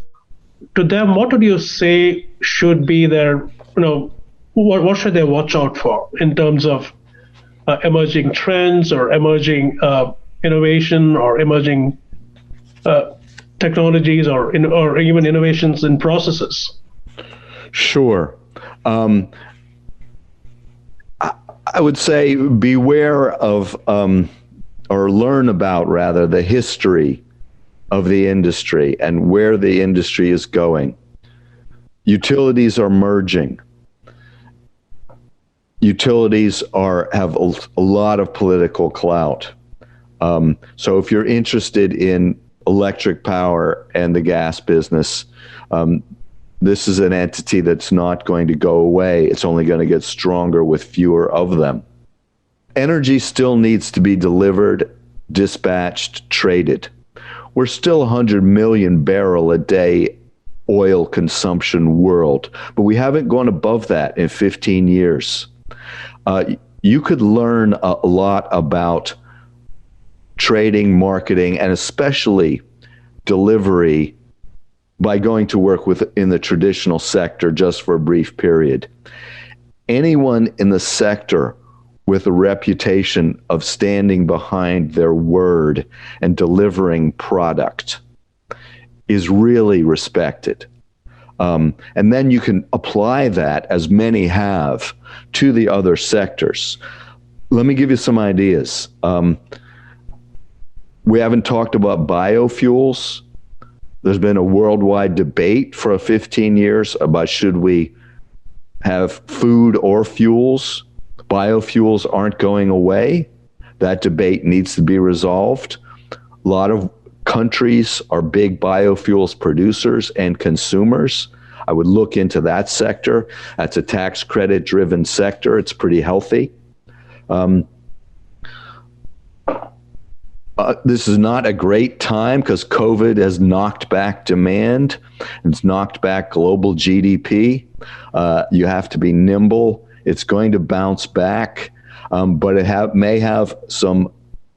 B: to them, what would you say should be their, what should they watch out for in terms of emerging trends or emerging innovation or emerging technologies or even innovations in processes?
C: Sure. I would say beware of, or learn about rather, the history of the industry and where the industry is going. Utilities are merging. Utilities have a lot of political clout. So if you're interested in electric power and the gas business, this is an entity that's not going to go away. It's only going to get stronger with fewer of them. Energy still needs to be delivered, dispatched, traded. We're still 100 million barrel a day oil consumption world, but we haven't gone above that in 15 years. You could learn a lot about trading, marketing, and especially delivery by going to work in the traditional sector just for a brief period. Anyone in the sector with a reputation of standing behind their word and delivering product is really respected. And then you can apply that, as many have, to the other sectors. Let me give you some ideas. We haven't talked about biofuels. There's been a worldwide debate for 15 years about should we have food or fuels. Biofuels aren't going away. That debate needs to be resolved. A lot of countries are big biofuels producers and consumers. I would look into that sector. That's a tax credit driven sector. It's pretty healthy. This is not a great time because COVID has knocked back demand. It's knocked back global GDP. You have to be nimble. It's going to bounce back, but it may have some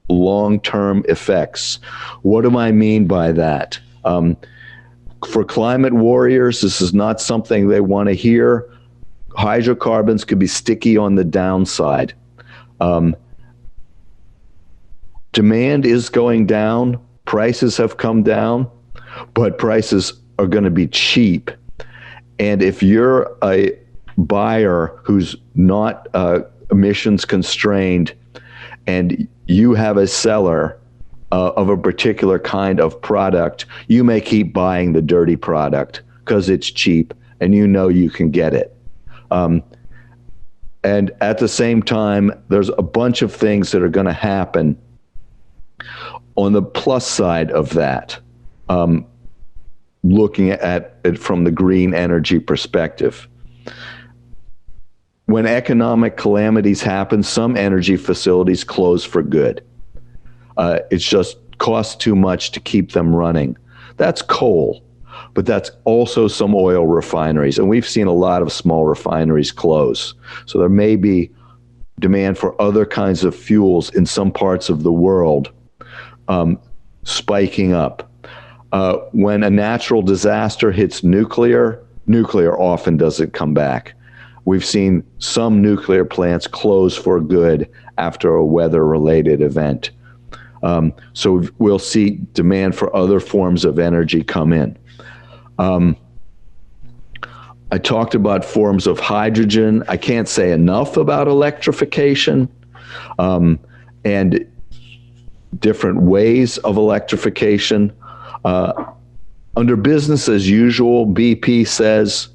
C: long-term effects. What do I mean by that? For climate warriors, this is not something they want to hear. Hydrocarbons could be sticky on the downside. Demand is going down. Prices have come down, but prices are going to be cheap. And if you're a buyer who's not emissions constrained and you have a seller of a particular kind of product, you may keep buying the dirty product because it's cheap and you can get it. And at the same time, there's a bunch of things that are going to happen on the plus side of that, looking at it from the green energy perspective. When economic calamities happen, some energy facilities close for good. It's just costs too much to keep them running. That's coal, but that's also some oil refineries. And we've seen a lot of small refineries close. So there may be demand for other kinds of fuels in some parts of the world spiking up. When a natural disaster hits nuclear often doesn't come back. We've seen some nuclear plants close for good after a weather-related event. So we'll see demand for other forms of energy come in. I talked about forms of hydrogen. I can't say enough about electrification and different ways of electrification. Under business as usual, BP says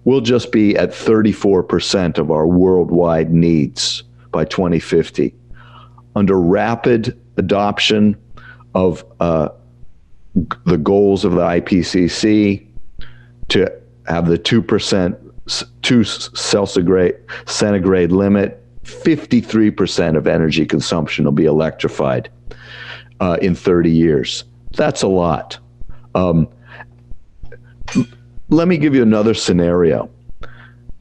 C: we'll just be at 34% of our worldwide needs by 2050. Under rapid adoption of the goals of the IPCC to have the 2% centigrade limit, 53% of energy consumption will be electrified in 30 years. That's a lot. let me give you another scenario.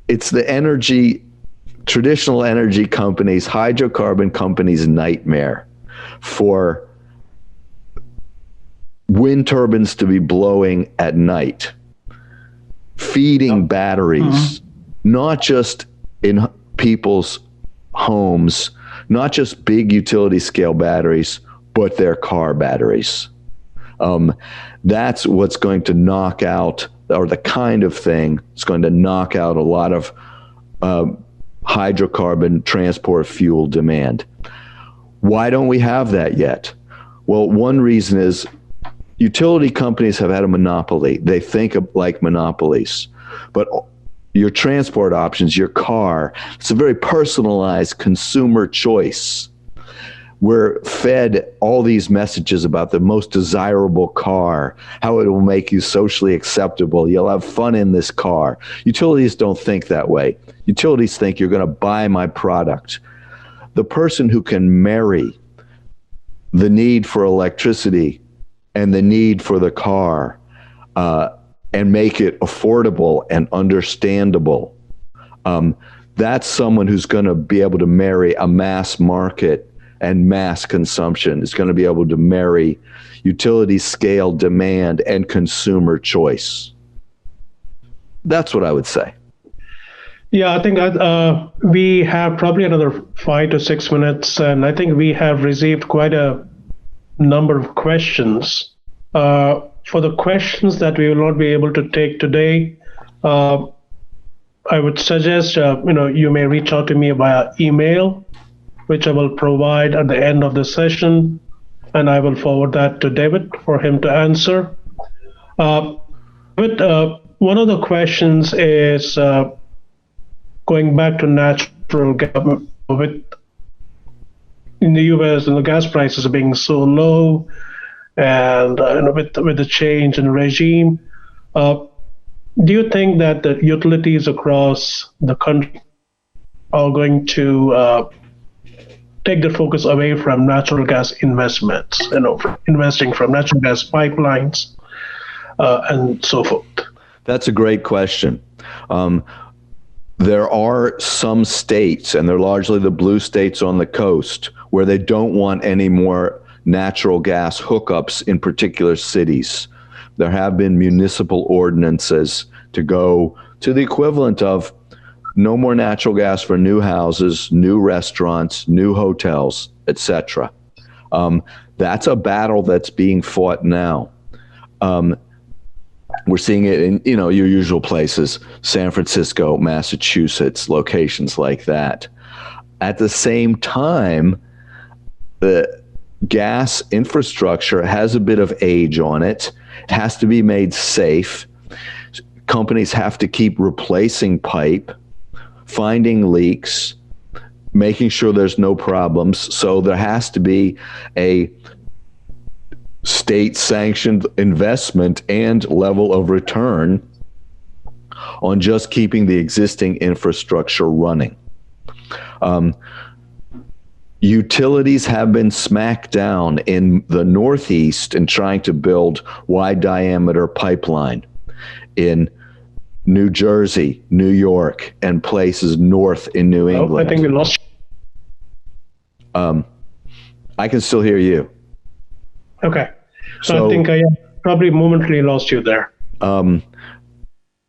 C: It's the traditional energy companies, hydrocarbon companies' nightmare for wind turbines to be blowing at night, feeding batteries, not just in people's homes, not just big utility scale batteries, but their car batteries. That's what's going to knock out, or the kind of thing that's going to knock out a lot of hydrocarbon transport fuel demand. Why don't we have that yet? Well, one reason is utility companies have had a monopoly. They think like monopolies. But your transport options, your car, it's a very personalized consumer choice. We're fed all these messages about the most desirable car, how it will make you socially acceptable. You'll have fun in this car. Utilities don't think that way. Utilities think you're going to buy my product. The person who can marry the need for electricity and the need for the car and make it affordable and understandable, that's someone who's going to be able to marry a mass market and mass consumption. Is going to be able to marry utility scale demand and consumer choice. That's what I would say.
B: Yeah, I think we have probably another 5 to 6 minutes, and I think we have received quite a number of questions. For the questions that we will not be able to take today, I would suggest you may reach out to me via email, which I will provide at the end of the session, and I will forward that to David for him to answer. But one of the questions is going back to natural gas. In the US, and the gas prices are being so low, and with the change in regime, do you think that the utilities across the country are going to take the focus away from natural gas investments, investing from natural gas pipelines and so forth?
C: That's a great question. There are some states, and they're largely the blue states on the coast, where they don't want any more natural gas hookups in particular cities. There have been municipal ordinances to go to the equivalent of no more natural gas for new houses, new restaurants, new hotels, etc. That's a battle that's being fought now. We're seeing it in your usual places, San Francisco, Massachusetts, locations like that. At the same time, the gas infrastructure has a bit of age on it. It has to be made safe. Companies have to keep replacing pipe, finding leaks, making sure there's no problems. So there has to be a state-sanctioned investment and level of return on just keeping the existing infrastructure running. Utilities have been smacked down in the Northeast in trying to build wide-diameter pipeline in New Jersey, New York, and places north in New England.
B: I think we lost.
C: I can still hear you.
B: Okay. So I think I probably momentarily lost you there.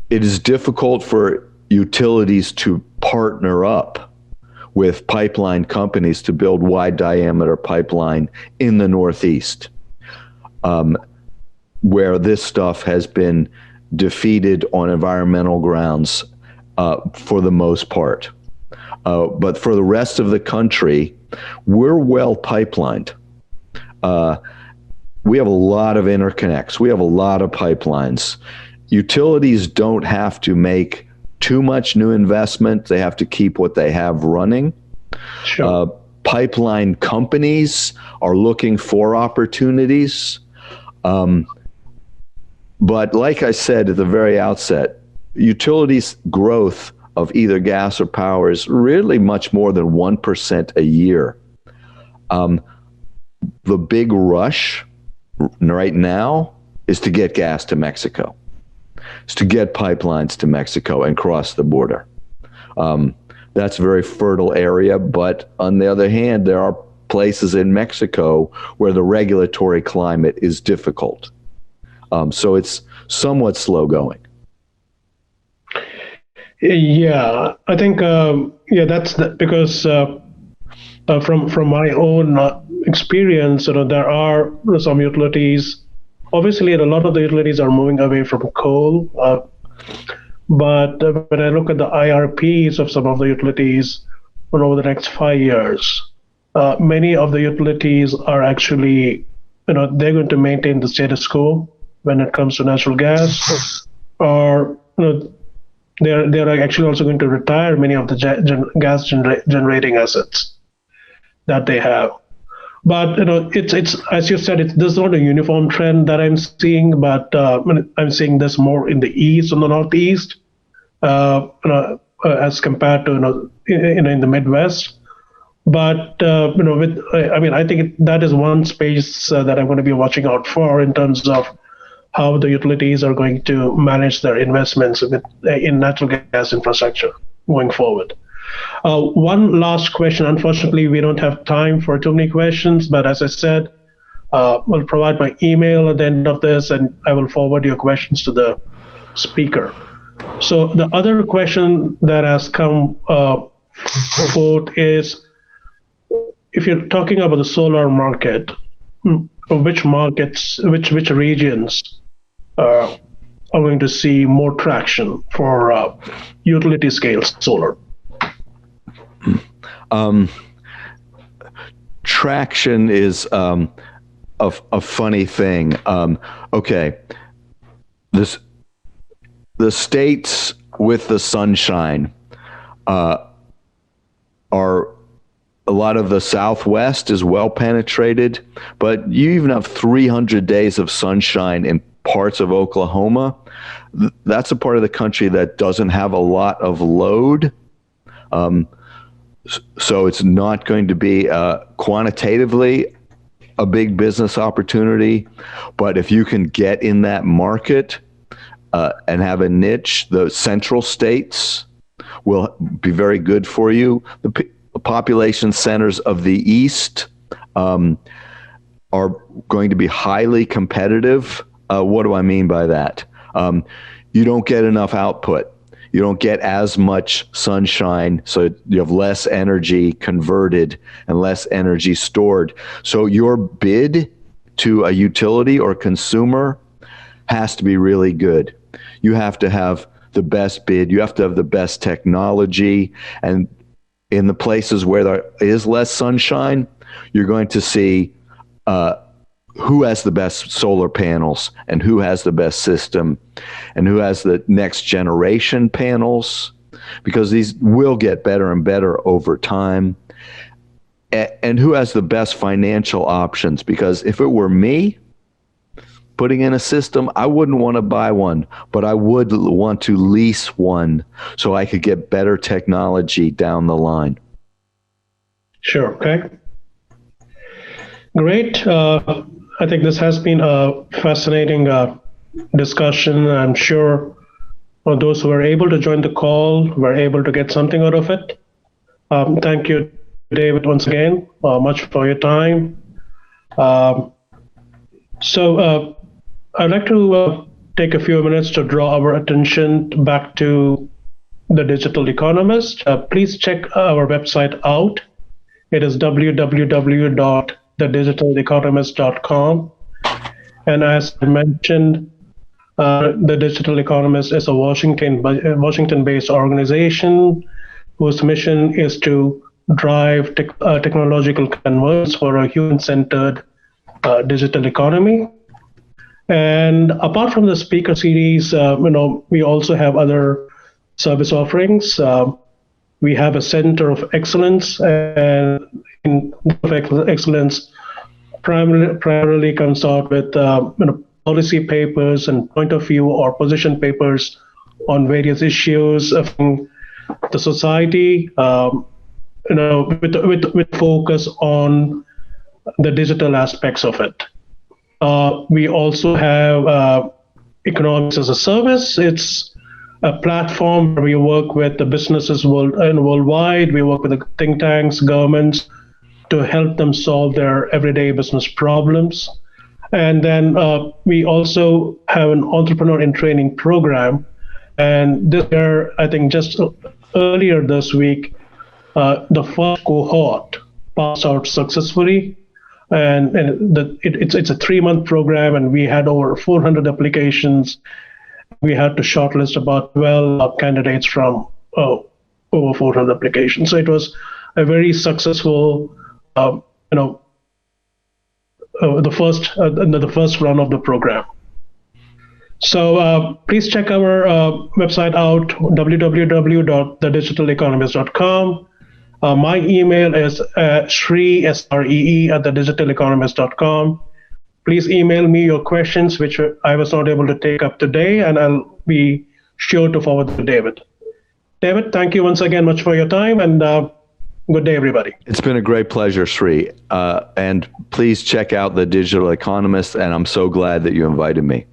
C: It is difficult for utilities to partner up with pipeline companies to build wide diameter pipeline in the Northeast, where this stuff has been defeated on environmental grounds for the most part. But for the rest of the country, we're well pipelined. We have a lot of interconnects. We have a lot of pipelines. Utilities don't have to make too much new investment. They have to keep what they have running.
B: Sure.
C: Pipeline companies are looking for opportunities. But like I said at the very outset, utilities growth of either gas or power is really much more than 1% a year. The big rush right now is to get gas to Mexico. is to get pipelines to Mexico and cross the border. That's a very fertile area, but on the other hand, there are places in Mexico where the regulatory climate is difficult. So it's somewhat slow going.
B: Yeah, I think that's because from my own experience, there are some utilities. Obviously, a lot of the utilities are moving away from coal, but when I look at the IRPs of some of the utilities over the next 5 years, many of the utilities are actually, they're going to maintain the status quo when it comes to natural gas, or they're actually also going to retire many of the gas generating assets that they have. But it's as you said, this is not a uniform trend that I'm seeing, but I'm seeing this more in the east and the northeast, as compared to in the Midwest. But I think that is one space that I'm going to be watching out for in terms of how the utilities are going to manage their investments in natural gas infrastructure going forward. One last question. Unfortunately, we don't have time for too many questions, but as I said, I'll provide my email at the end of this, and I will forward your questions to the speaker. So the other question that has come forth is, if you're talking about the solar market, which regions are going to see more traction for utility scale solar?
C: Traction is a funny thing. Okay, the states with the sunshine are, a lot of the Southwest is well penetrated, but you even have 300 days of sunshine in parts of Oklahoma. That's a part of the country that doesn't have a lot of load. So it's not going to be quantitatively a big business opportunity. But if you can get in that market and have a niche, the central states will be very good for you. The population centers of the East are going to be highly competitive. What do I mean by that? You don't get enough output. You don't get as much sunshine, so you have less energy converted and less energy stored. So your bid to a utility or consumer has to be really good. You have to have the best bid. You have to have the best technology. And in the places where there is less sunshine, you're going to see who has the best solar panels and who has the best system and who has the next generation panels, because these will get better and better over time, and who has the best financial options. Because if it were me putting in a system, I wouldn't want to buy one, but I would want to lease one so I could get better technology down the line.
B: Sure. Okay. Great. I think this has been a fascinating discussion. I'm sure those who were able to join the call were able to get something out of it. Thank you, David, once again, much for your time. So I'd like to take a few minutes to draw our attention back to the Digital Economist. Please check our website out. It is www.thedigital.economist.com. And as I mentioned, the Digital Economist is a Washington-based organization whose mission is to drive technological convergence for a human-centered digital economy. And apart from the speaker series, we also have other service offerings. We have a center of excellence, and in excellence primarily comes out with policy papers and point of view or position papers on various issues of the society, with focus on the digital aspects of it. We also have economics as a service. It's a platform where we work with the businesses worldwide. We work with the think tanks, governments, to help them solve their everyday business problems. And then we also have an entrepreneur in training program. And this year, I think just earlier this week, the first cohort passed out successfully. And it's a 3-month program, and we had over 400 applications. We had to shortlist about 12 candidates from over 400 applications. So it was a very successful, the first run of the program. So please check our website out, www.thedigitaleconomist.com. My email is Sree, S-R-E-E, at thedigitaleconomist.com. Please email me your questions, which I was not able to take up today, and I'll be sure to forward them to David. David, thank you once again much for your time, and good day, everybody.
C: It's been a great pleasure, Sree. And please check out The Digital Economist, and I'm so glad that you invited me.